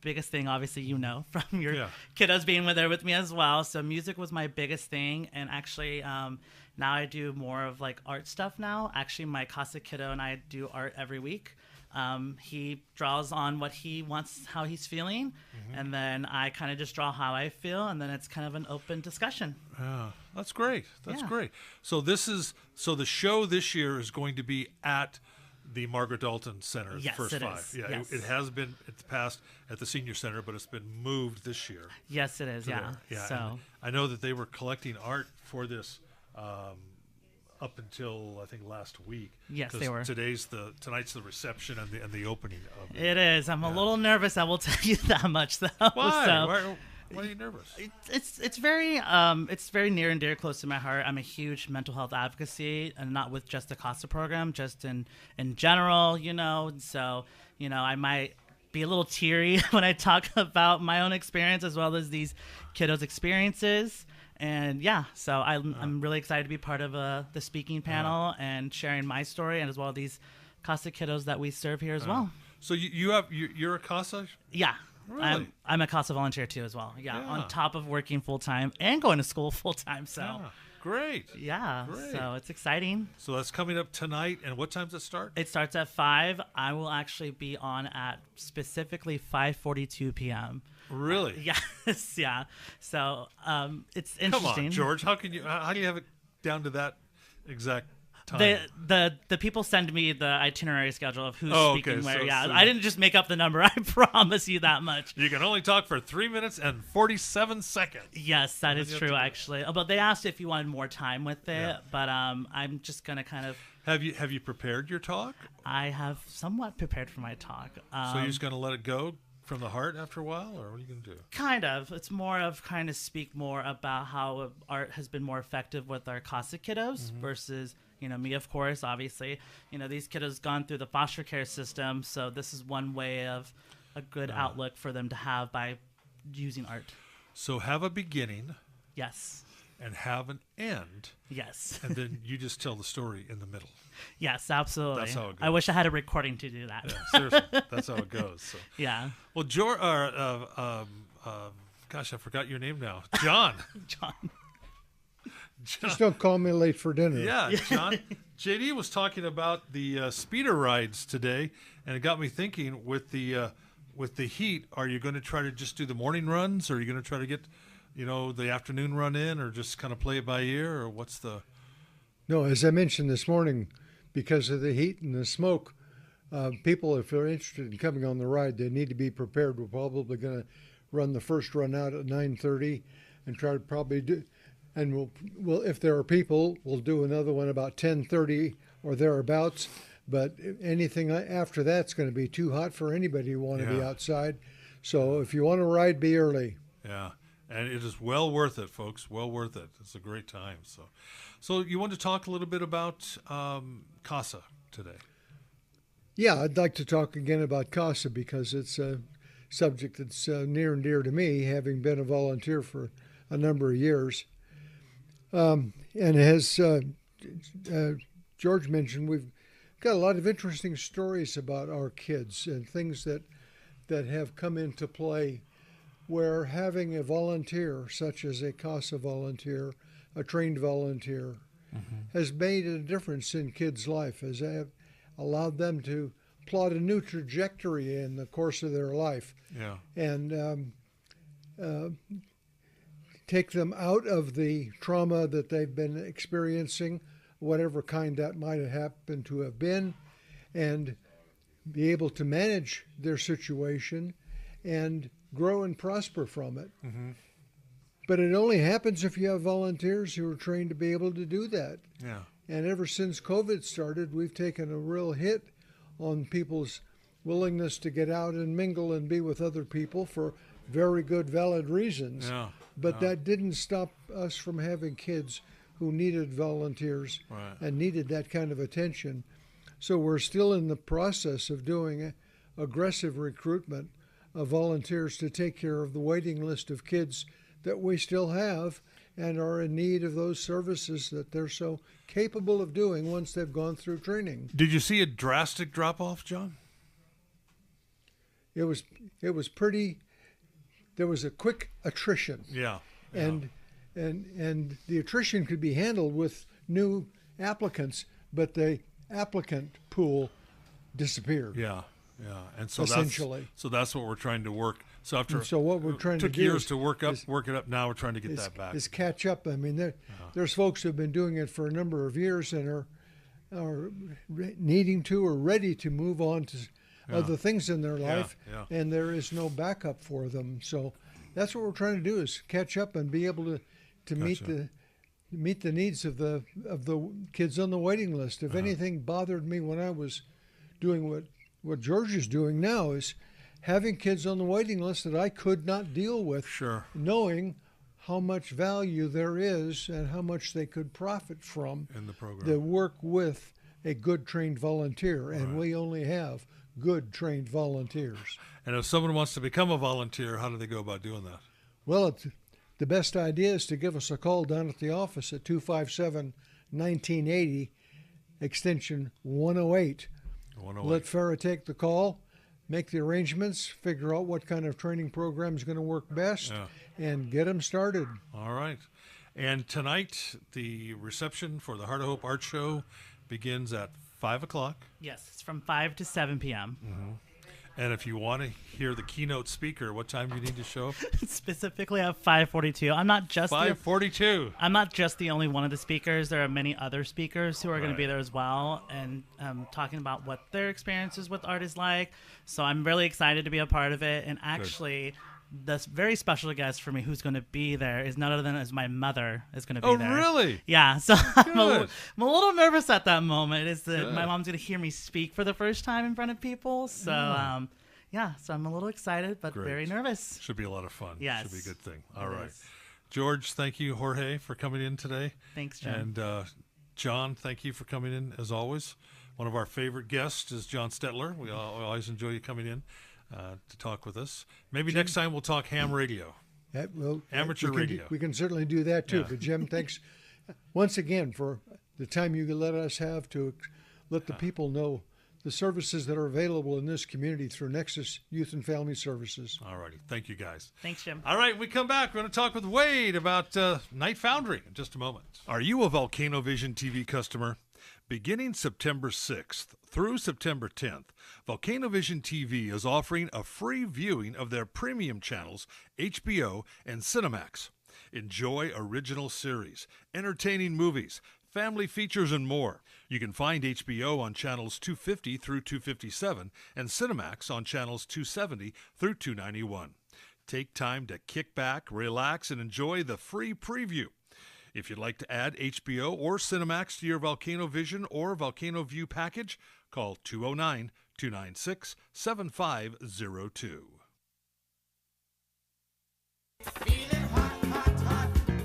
biggest thing, obviously, from your kiddos being there with me as well. So music was my biggest thing. And actually, now I do more of like art stuff now. Actually, my CASA kiddo and I do art every week. He draws on what he wants, how he's feeling. And then I kind of just draw how I feel. And then it's kind of an open discussion. Yeah, that's great. That's great. So the show this year is going to be at the Margaret Dalton Center, yes, First it Five. Is. Yeah, yes. it has been in the past at the Senior Center, but it's been moved this year. Yes, it is. Yeah. So I know that they were collecting art for this up until I think last week. Yes, they were. Tonight's the reception and the opening of it. It is. I'm a little nervous. I will tell you that much, though. Why? Why are you nervous? It's very near and dear, close to my heart. I'm a huge mental health advocacy, and not with just the CASA program, just in general, So, I might be a little teary when I talk about my own experience as well as these kiddos' experiences. And so I'm really excited to be part of the speaking panel and sharing my story, and as well as these CASA kiddos that we serve here as well. So you're a CASA? Yeah. Really? I'm a CASA volunteer too as well. Yeah, on top of working full time and going to school full time. So Great. Yeah, Great. so it's exciting. So that's coming up tonight. And what time does it start? It starts at 5. I will actually be on at specifically 5:42 p.m. Really? Yes, yeah. So it's interesting. Come on, George. How do you have it down to that exact time? The people send me the itinerary schedule of who's Oh, speaking okay. where. So- Yeah, so I didn't just make up the number. I promise you that much. You can only talk for 3 minutes and 47 seconds. Yes, that And is then you true, have to- actually. But they asked if you wanted more time with it, Yeah. but I'm just gonna kind of. Have you prepared your talk? I have somewhat prepared for my talk. So you're just going to let it go from the heart after a while, or what are you going to do? Kind of. It's more of kind of speak more about how art has been more effective with our CASA kiddos versus, me, of course, obviously. These kiddos gone through the foster care system, so this is one way of a good outlook for them to have by using art. So have a beginning. Yes. And have an end. Yes. And then you just tell the story in the middle. Yes, absolutely. That's how it goes. I wish I had a recording to do that. Yeah, seriously. That's how it goes. So. Yeah. Well, George, gosh, I forgot your name now. John. John. Just don't call me late for dinner. Yeah, John. JD was talking about the speeder rides today, and it got me thinking with the heat, are you going to try to just do the morning runs, or are you going to try to get the afternoon run in, or just kind of play it by ear, or what's the... No, as I mentioned this morning, because of the heat and the smoke, people, if they're interested in coming on the ride, they need to be prepared. We're probably going to run the first run out at 9:30 and try to probably do, and we'll if there are people, we'll do another one about 10:30 or thereabouts. But anything after that's going to be too hot for anybody who want to be outside. So if you want to ride, be early. Yeah. And it is well worth it, folks. Well worth it. It's a great time. So you want to talk a little bit about CASA today? Yeah, I'd like to talk again about CASA because it's a subject that's near and dear to me, having been a volunteer for a number of years. And as George mentioned, we've got a lot of interesting stories about our kids and things that have come into play where having a volunteer, such as a CASA volunteer, a trained volunteer, has made a difference in kids' life, has allowed them to plot a new trajectory in the course of their life. Yeah. And take them out of the trauma that they've been experiencing, whatever kind that might have happened to have been, and be able to manage their situation and grow and prosper from it. But it only happens if you have volunteers who are trained to be able to do that. Yeah. And ever since COVID started, we've taken a real hit on people's willingness to get out and mingle and be with other people for very good, valid reasons. Yeah. But that didn't stop us from having kids who needed volunteers and needed that kind of attention. So we're still in the process of doing aggressive recruitment of volunteers to take care of the waiting list of kids that we still have and are in need of those services that they're so capable of doing once they've gone through training. Did you see a drastic drop-off, John? It was pretty. There was a quick attrition. Yeah. And the attrition could be handled with new applicants, but the applicant pool disappeared. Yeah. Yeah. And so essentially. That's what we're trying to work. So after what we're trying to do years to work it up. Now we're trying to get that back. Is catch up. I mean, there's folks who've been doing it for a number of years and are needing to or ready to move on to other things in their life, and there is no backup for them. So that's what we're trying to do, is catch up and be able to meet the needs of the kids on the waiting list. If anything bothered me when I was doing what George is doing now, is having kids on the waiting list that I could not deal with, knowing how much value there is and how much they could profit from in the program. The work with a good trained volunteer, and we only have good trained volunteers. And if someone wants to become a volunteer, how do they go about doing that? Well, the best idea is to give us a call down at the office at 257-1980, extension 108. Let Farrah take the call, make the arrangements, figure out what kind of training program is going to work best, and get them started. All right. And tonight, the reception for the Heart of Hope Art Show begins at 5 o'clock. Yes, it's from 5 to 7 p.m. Mm-hmm. And if you want to hear the keynote speaker, what time do you need to show up? Specifically at 5:42. I'm not just 5:42. I'm not just the only one of the speakers. There are many other speakers who are going to be there as well, and talking about what their experiences with art is like. So I'm really excited to be a part of it. And actually, this very special guest for me who's going to be there is none other than as my mother is going to be there. Oh, really? Yeah. So I'm a little nervous at that moment. Is that my mom's going to hear me speak for the first time in front of people? So so I'm a little excited, but very nervous. Should be a lot of fun. Yes. Should be a good thing. All right. George, thank you. Jorge, for coming in today. Thanks, Jim. And John, thank you for coming in as always. One of our favorite guests is John Stetler. We always enjoy you coming in to talk with us. Maybe next time we'll talk ham radio. Amateur radio. We can certainly do that too. But Jim, thanks once again for the time you let us have to let the people know the services that are available in this community through Nexus Youth and Family Services. All righty. Thank you, guys. Thanks, Jim. All right, we come back. We're going to talk with Wade about Night Foundry in just a moment. Are you a Volcano Vision TV customer? Beginning September 6th through September 10th, Volcano Vision TV is offering a free viewing of their premium channels, HBO and Cinemax. Enjoy original series, entertaining movies, family features, and more. You can find HBO on channels 250 through 257 and Cinemax on channels 270 through 291. Take time to kick back, relax, and enjoy the free preview. If you'd like to add HBO or Cinemax to your Volcano Vision or Volcano View package, call 209-296-7502.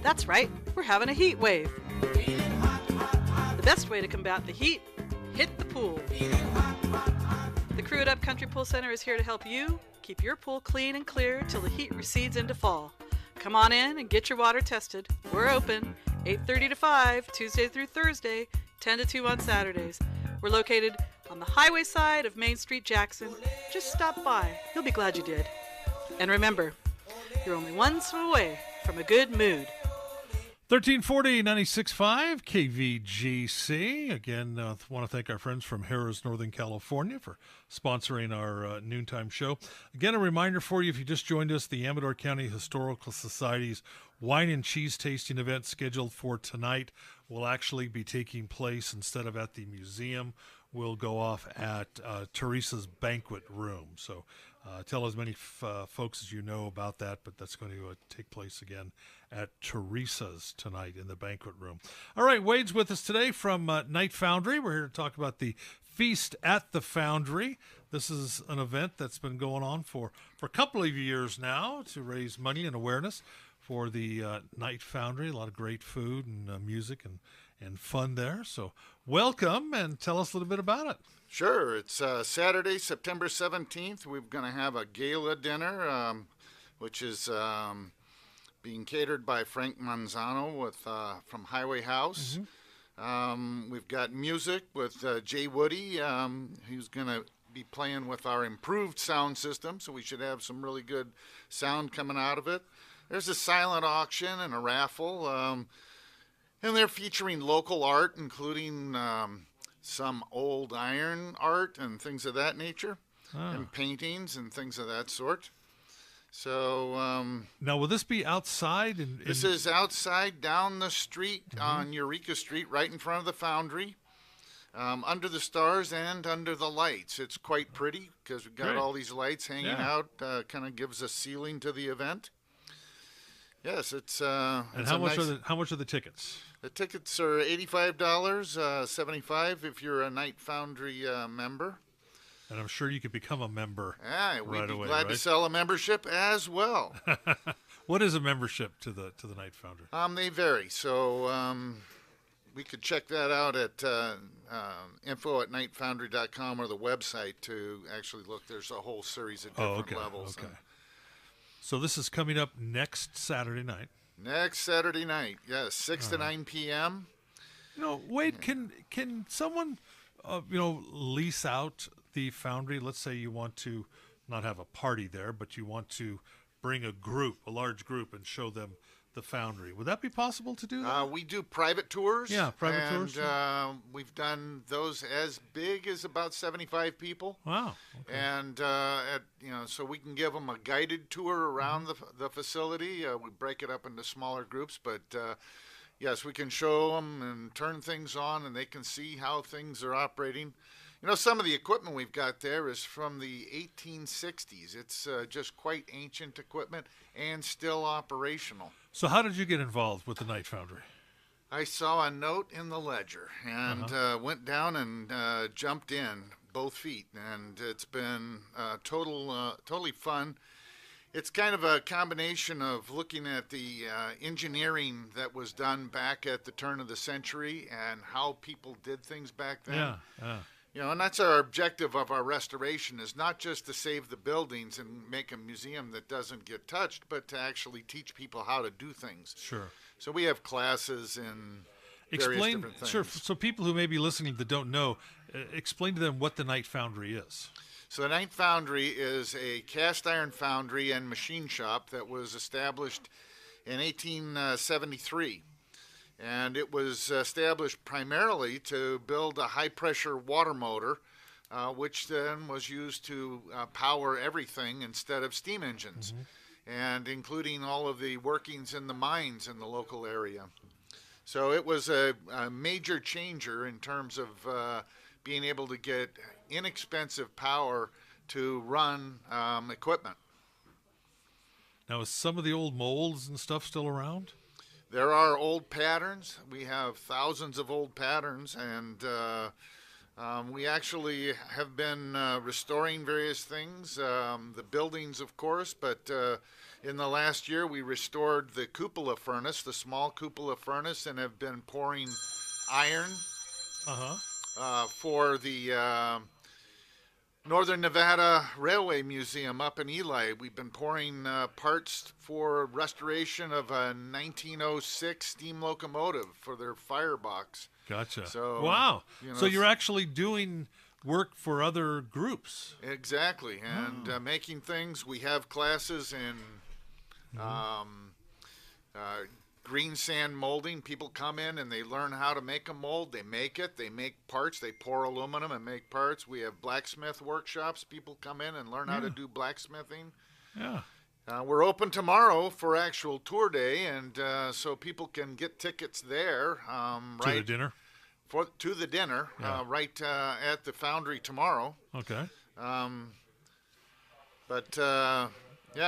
That's right, we're having a heat wave. The best way to combat the heat, hit the pool. The crew at Upcountry Pool Center is here to help you keep your pool clean and clear till the heat recedes into fall. Come on in and get your water tested. We're open 8:30 to 5, Tuesday through Thursday, 10 to 2 on Saturdays. We're located on the highway side of Main Street, Jackson. Just stop by. You'll be glad you did. And remember, you're only one swim away from a good mood. 1340 96.5 KVGC. Again, want to thank our friends from Harrah's Northern California for sponsoring our noontime show. Again, a reminder for you, if you just joined us, the Amador County Historical Society's wine and cheese tasting event scheduled for tonight will actually be taking place instead of at the museum. Will go off at Teresa's banquet room. So tell as many folks as you know about that, but that's going to take place again at Teresa's tonight in the banquet room. All right, Wade's with us today from Night Foundry. We're here to talk about the Feast at the Foundry. This is an event that's been going on for a couple of years now to raise money and awareness for the Night Foundry. A lot of great food and music and fun there. So welcome, and tell us a little bit about it. Sure. It's Saturday, September 17th. We're going to have a gala dinner, which is being catered by Frank Manzano from Highway House. Mm-hmm. We've got music with Jay Woody. He's going to be playing with our improved sound system, so we should have some really good sound coming out of it. There's a silent auction and a raffle. And they're featuring local art, including some old iron art and things of that nature, and paintings and things of that sort. So now, will this be outside? This is outside down the street on Eureka Street, right in front of the Foundry, under the stars and under the lights. It's quite pretty because we've got all these lights hanging out. Kind of gives a ceiling to the event. Yes, it's. And how much are the tickets? The tickets are $85, $75 if you're a Night Foundry member. And I'm sure you could become a member. We'd be glad to sell a membership as well. What is a membership to the Night Foundry? They vary. So we could check that out at info@nightfoundry.com or the website to actually look. There's a whole series of different levels. Okay. So this is coming up next Saturday night. Next Saturday night, yes, 6 to 9 p.m. Wade, can someone, lease out the Foundry? Let's say you want to not have a party there, but you want to bring a large group, and show them the Foundry. Would that be possible to do that? We do private tours. Yeah, private tours. We've done those as big as about 75 people. Wow. Okay. And so we can give them a guided tour around the facility. We break it up into smaller groups, but yes, we can show them and turn things on, and they can see how things are operating. Some of the equipment we've got there is from the 1860s. It's just quite ancient equipment and still operational. So how did you get involved with the Night Foundry? I saw a note in the ledger and went down and jumped in both feet, and it's been totally fun. It's kind of a combination of looking at the engineering that was done back at the turn of the century and how people did things back then. Yeah. And that's our objective of our restoration, is not just to save the buildings and make a museum that doesn't get touched, but to actually teach people how to do things. Sure. So we have classes in various different things. Sure. So people who may be listening that don't know, explain to them what the Night Foundry is. So the Night Foundry is a cast iron foundry and machine shop that was established in 1873. And it was established primarily to build a high-pressure water motor, which then was used to power everything instead of steam engines, and including all of the workings in the mines in the local area. So it was a major changer in terms of being able to get inexpensive power to run equipment. Now, is some of the old molds and stuff still around? There are old patterns. We have thousands of old patterns, and we actually have been restoring various things, the buildings, of course, but in the last year we restored the cupola furnace, the small cupola furnace, and have been pouring iron for the Northern Nevada Railway Museum up in Ely. We've been pouring parts for restoration of a 1906 steam locomotive for their firebox. Gotcha. So, wow. So you're actually doing work for other groups. Exactly. And making things. We have classes in green sand molding. People come in and they learn how to make a mold. They make it. They make parts. They pour aluminum and make parts. We have blacksmith workshops. People come in and learn how to do blacksmithing. Yeah. We're open tomorrow for actual tour day, and so people can get tickets there. To the dinner? To the dinner, right at the Foundry tomorrow. Okay.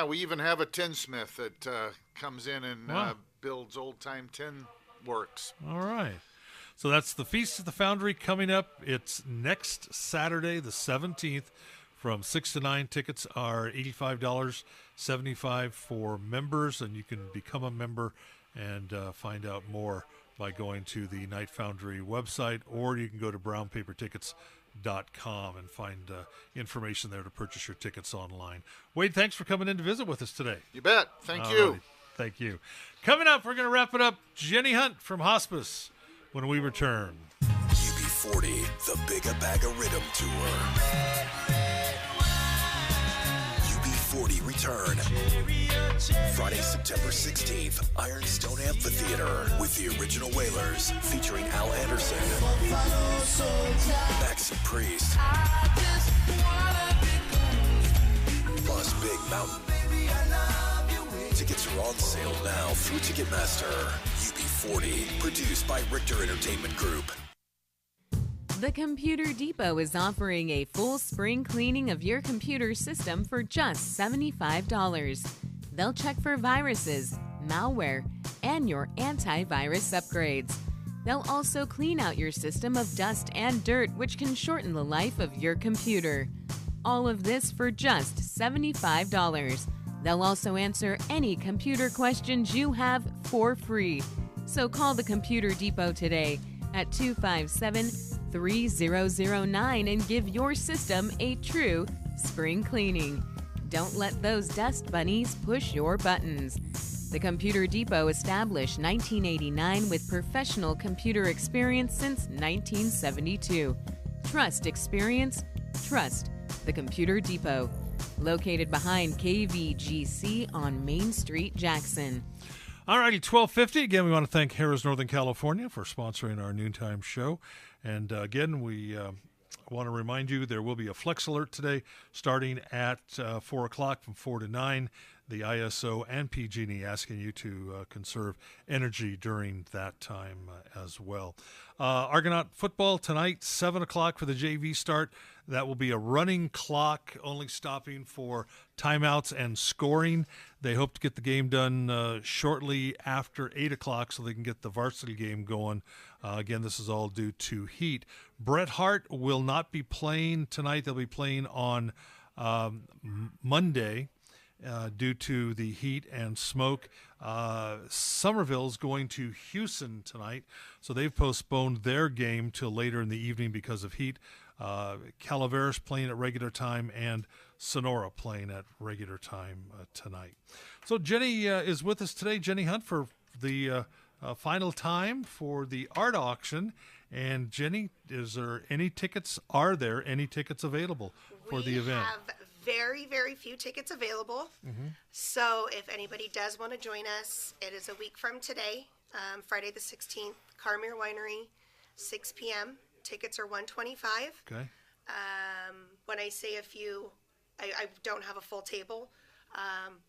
We even have a tinsmith that comes in and builds old-time tin works. All right. So that's the Feast of the Foundry coming up. It's next Saturday, the 17th, from 6 to 9. Tickets are $85, $75 for members, and you can become a member and find out more by going to the Night Foundry website, or you can go to brownpapertickets.com and find information there to purchase your tickets online. Wade, thanks for coming in to visit with us today. You bet. Thank you. Right. Thank you. Coming up, we're going to wrap it up. Jenny Hunt from Hospice when we return. UB40, the Bigger Bagger Rhythm Tour. UB40 return. Friday, September 16th, Ironstone Amphitheater with the Original Wailers featuring Al Anderson, Maxi Priest, plus Big Mountain. Tickets are on sale now through Ticketmaster. UB40, produced by Richter Entertainment Group. The Computer Depot is offering a full spring cleaning of your computer system for just $75. They'll check for viruses, malware, and your antivirus upgrades. They'll also clean out your system of dust and dirt, which can shorten the life of your computer. All of this for just $75. They'll also answer any computer questions you have for free. So call the Computer Depot today at 257-3009 and give your system a true spring cleaning. Don't let those dust bunnies push your buttons. The Computer Depot established 1989 with professional computer experience since 1972. Trust experience, trust the Computer Depot. Located behind KVGC on Main Street, Jackson. All righty, 12:50. Again, we want to thank Harrah's Northern California for sponsoring our noontime show. And again, we want to remind you there will be a Flex Alert today starting at 4 o'clock from 4 to 9. The ISO and PG&E asking you to conserve energy during that time as well. Argonaut football tonight, 7 o'clock for the JV start. That will be a running clock, only stopping for timeouts and scoring. They hope to get the game done shortly after 8 o'clock so they can get the varsity game going. Again, this is all due to heat. Bret Hart will not be playing tonight. They'll be playing on Monday. Due to the heat and smoke. Somerville's going to Houston tonight, so they've postponed their game till later in the evening because of heat. Calaveras playing at regular time and Sonora playing at regular time tonight. So Jenny is with us today, Jenny Hunt, for the final time for the art auction. And Jenny, are there any tickets available for the event? We have very, very few tickets available. So if anybody does want to join us, it is a week from today, Friday the 16th, Carmere Winery, 6 p.m. Tickets are $125. Okay. When I say a few, I don't have a full table,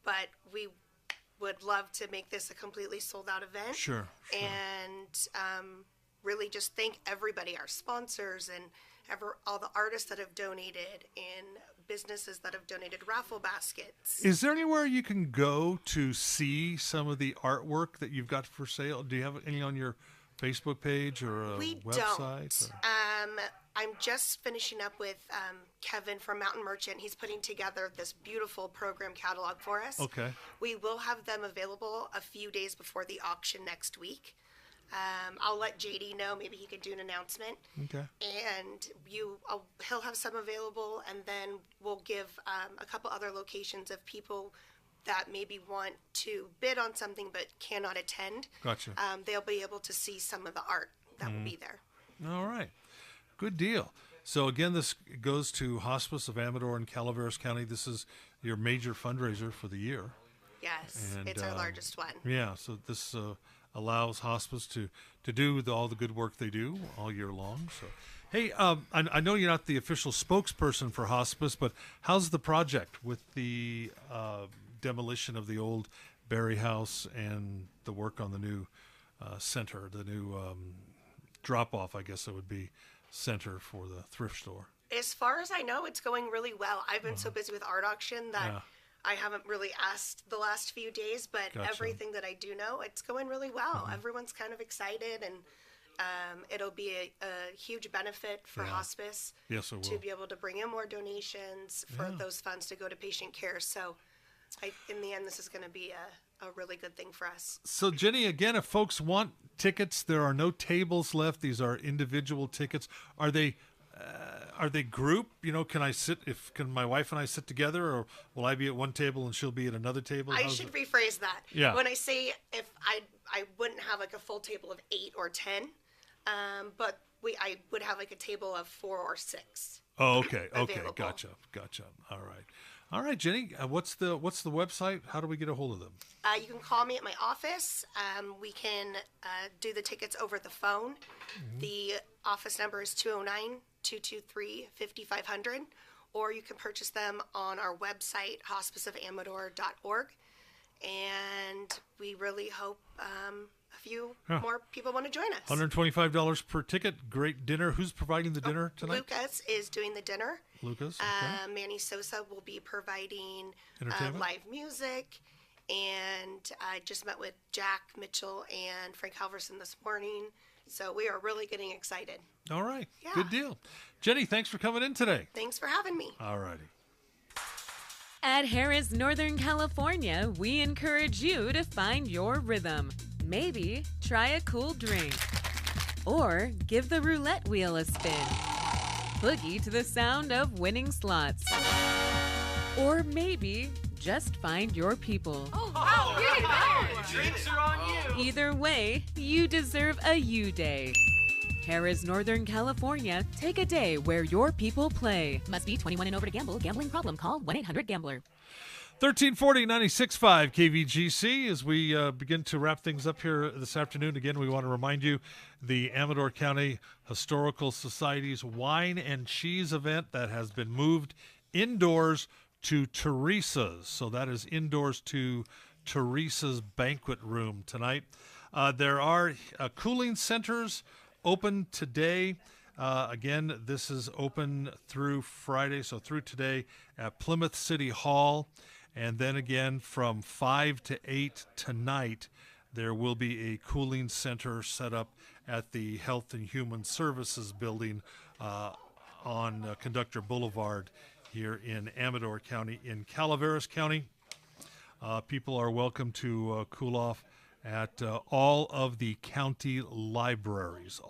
but we would love to make this a completely sold out event. Sure. And really just thank everybody, our sponsors and all the artists that have donated and businesses that have donated raffle baskets. Is there anywhere you can go to see some of the artwork that you've got for sale? Do you have any on your Facebook page or a website? I'm just finishing up with Kevin from Mountain Merchant. He's putting together this beautiful program catalog for us. Okay. We will have them available a few days before the auction next week. I'll let JD know. Maybe he could do an announcement. Okay. And he'll have some available, and then we'll give a couple other locations of people that maybe want to bid on something but cannot attend. Gotcha. They'll be able to see some of the art that will be there. All right. Good deal. So again, this goes to Hospice of Amador in Calaveras County. This is your major fundraiser for the year. Yes, And, it's our largest one. Yeah, so this allows hospice to do all the good work they do all year long. So, hey, I know you're not the official spokesperson for hospice, but how's the project with the demolition of the old Berry House and the work on the new center, the new drop-off, I guess it would be, center for the thrift store? As far as I know, it's going really well. I've been so busy with art auction that I haven't really asked the last few days, but everything that I do know, it's going really well. Everyone's kind of excited, and it'll be a huge benefit for hospice to be able to bring in more donations for those funds to go to patient care. So in the end, this is going to be a really good thing for us. So Jenny, again, if folks want tickets, there are no tables left. These are individual tickets. Are they group? You know, can my wife and I sit together, or will I be at one table and she'll be at another table? I should rephrase that. Yeah. When I say if I wouldn't have like a full table of 8 or 10, but I would have like a table of 4 or 6. Oh, okay. available. Gotcha. All right, Jenny, what's the website? How do we get a hold of them? You can call me at my office. We can do the tickets over the phone. The office number is 209-223-5500, or you can purchase them on our website, hospiceofamador.org. And we really hope a few more people want to join us. $125 per ticket. Great dinner. Who's providing the dinner tonight? Lucas is doing the dinner. Lucas. Okay. Manny Sosa will be providing Entertainment? live music. And I just met with Jack Mitchell and Frank Halverson this morning. So we are really getting excited. All right. Yeah. Good deal. Jenny, thanks for coming in today. Thanks for having me. All righty. At Harrah's Northern California, we encourage you to find your rhythm. Maybe try a cool drink. Or give the roulette wheel a spin. Boogie to the sound of winning slots. Or maybe just find your people. Oh, wow. Drinks are on you. Either way, you deserve a you day. Harrah's Northern California, take a day where your people play. Must be 21 and over to gamble. Gambling problem? Call 1-800-GAMBLER. 1340 96.5 KVGC. As we begin to wrap things up here this afternoon, again, we want to remind you the Amador County Historical Society's Wine and Cheese event that has been moved indoors to Teresa's. So that is indoors to Teresa's banquet room tonight. There are cooling centers open today. Again, this is open through Friday, so through today at Plymouth City Hall. And then again from 5 to 8 tonight, there will be a cooling center set up at the Health and Human Services building on Conductor Boulevard here in Amador County. In Calaveras County, people are welcome to cool off at all of the county libraries,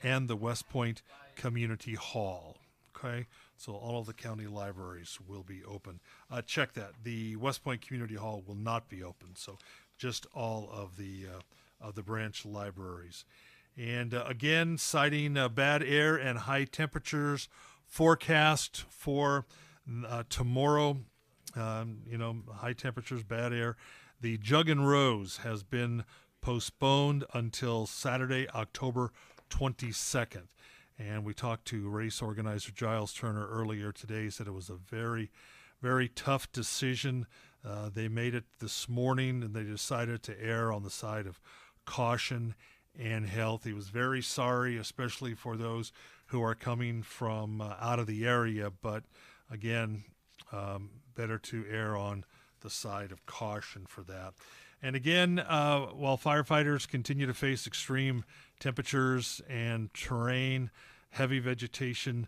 and the West Point Community Hall. Okay, so all of the county libraries will be open. Check that. The West Point Community Hall will not be open, so just all of the branch libraries. And again, citing bad air and high temperatures forecast for tomorrow. High temperatures, bad air. The Jug and Rose has been postponed until Saturday, October 22nd. And we talked to race organizer Giles Turner earlier today. He said it was a very, very tough decision. They made it this morning, and they decided to err on the side of caution and health. He was very sorry, especially for those who are coming from out of the area. But again, better to err on the side of caution for that. And again, while firefighters continue to face extreme temperatures and terrain, heavy vegetation,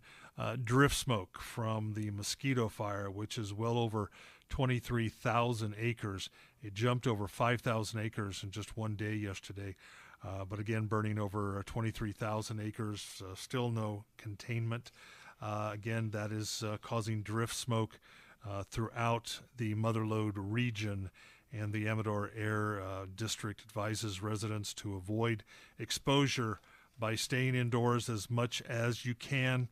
drift smoke from the mosquito fire, which is well over 23,000 acres. It jumped over 5,000 acres in just one day yesterday. But again, burning over 23,000 acres, still no containment. Again, that is causing drift smoke throughout the Motherlode region, and the Amador Air District advises residents to avoid exposure by staying indoors as much as you can.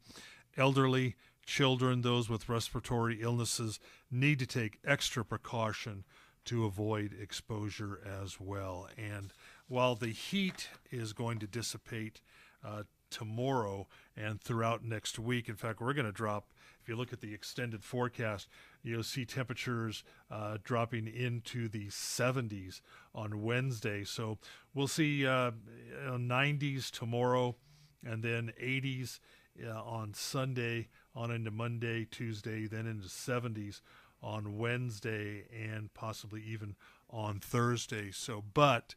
Elderly, children, those with respiratory illnesses need to take extra precaution to avoid exposure as well. And while the heat is going to dissipate tomorrow and throughout next week, in fact, we're going to drop, if you look at the extended forecast, you'll see temperatures dropping into the 70s on Wednesday. So we'll see 90s tomorrow, and then 80s on Sunday, on into Monday, Tuesday, then into 70s on Wednesday, and possibly even on Thursday. So, but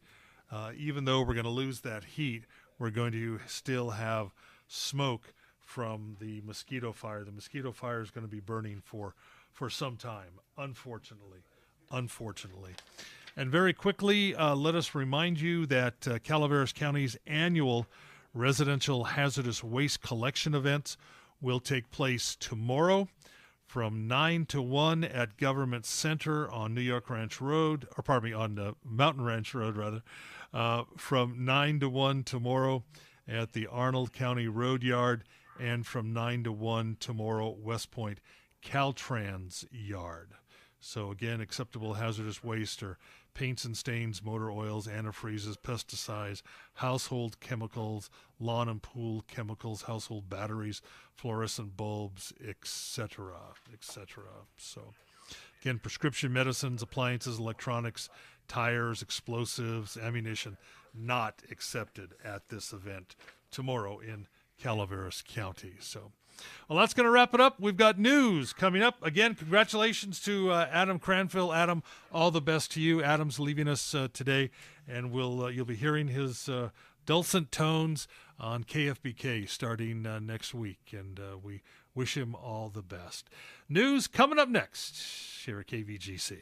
even though we're going to lose that heat, we're going to still have smoke from the mosquito fire. The mosquito fire is going to be burning for some time, unfortunately. And very quickly, let us remind you that Calaveras County's annual residential hazardous waste collection events will take place tomorrow from 9 to 1 at Government Center on New York Ranch Road, on Mountain Ranch Road, rather. From 9 to 1 tomorrow at the Arnold County Road Yard, and from 9 to 1 tomorrow, West Point Caltrans Yard. So again, acceptable hazardous waste are paints and stains, motor oils, antifreezes, pesticides, household chemicals, lawn and pool chemicals, household batteries, fluorescent bulbs, etc., etc. So again, prescription medicines, appliances, electronics, tires, explosives, ammunition, not accepted at this event tomorrow in Calaveras County. So, well, that's going to wrap it up. We've got news coming up. Again, congratulations to Adam Cranfield. Adam, all the best to you. Adam's leaving us today, and you'll be hearing his dulcet tones on KFBK starting next week, and we wish him all the best. News coming up next here at KVGC.